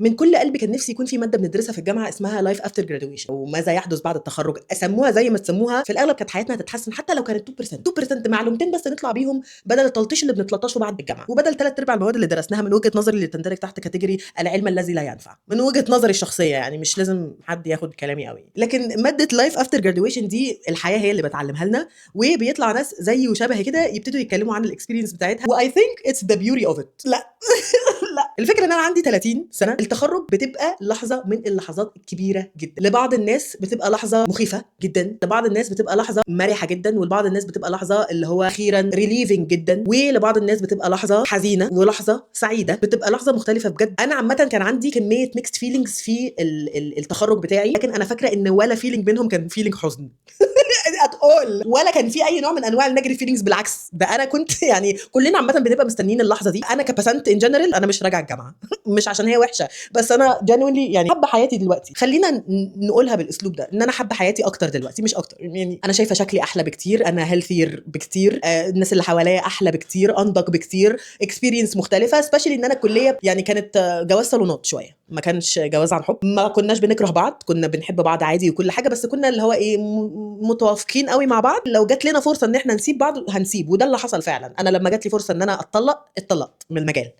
من كل قلبي كان نفسي يكون في ماده بندرسها في الجامعه اسمها لايف افتر جراديويشن، وماذا يحدث بعد التخرج. اسموها زي ما تسموها، في الاغلب كانت حياتنا هتتحسن حتى لو كانت 2% معلومتين بس نطلع بيهم بدل التلطيش اللي بنتلطشه بعد الجامعه، وبدل 3/4 المواد اللي درسناها من وجهه نظري اللي تندرج تحت كاتيجوري العلم الذي لا ينفع. من وجهه نظري الشخصيه يعني، مش لازم حد ياخد كلامي قوي، لكن ماده لايف افتر جراديويشن دي الحياه هي اللي بتعلمها لنا، وبيطلع ناس زي وشبه كده يبتدوا يتكلموا عن الاكسبيرينس بتاعتها، واي ثينك اتس ذا بيوتي اوف ات. لا لا، الفكره ان انا عندي 30 سنه، التخرج بتبقى لحظه من اللحظات الكبيره جدا. لبعض الناس بتبقى لحظه مخيفه جدا، لبعض الناس بتبقى لحظه مرحه جدا، ولبعض الناس بتبقى لحظه اللي هو اخيرا ريليفنج جدا، ولبعض الناس بتبقى لحظه حزينه ولحظه سعيده، بتبقى لحظه مختلفه بجد. انا عامه كان عندي كميه ميكست فيلينجز في التخرج بتاعي، لكن انا فاكره ان ولا فيلينج منهم كان فيلينج حزن at all، ولا كان في اي نوع من انواع النيجاتيف فيلينجز. بالعكس، ده انا كنت يعني كلنا عامه بنبقى مستنيين اللحظه دي. انا كبسنت ان جنرال انا مش راجعه الجامعه مش عشان هي وحشه، بس انا جينوينلي يعني حابه حياتي دلوقتي. خلينا نقولها بالاسلوب ده، ان انا حابه حياتي اكتر دلوقتي مش اكتر. يعني انا شايفه شكلي احلى بكتير، انا هيلثير بكتير، الناس اللي حواليا احلى بكتير، انضج بكتير، اكسبيرينس مختلفه، سبيشالي ان انا الكليه يعني كانت جواز صالونات شويه، ما كانش جواز عن حب، ما كناش بنكره بعض، كنا بنحب بعض عادي وكل حاجه، بس كنا اللي هو ايه متوافقين قوي مع بعض. لو جات لنا فرصه ان احنا نسيب بعض هنسيب، وده اللي حصل فعلا. انا لما جات لي فرصه ان انا اتطلقت من المجال.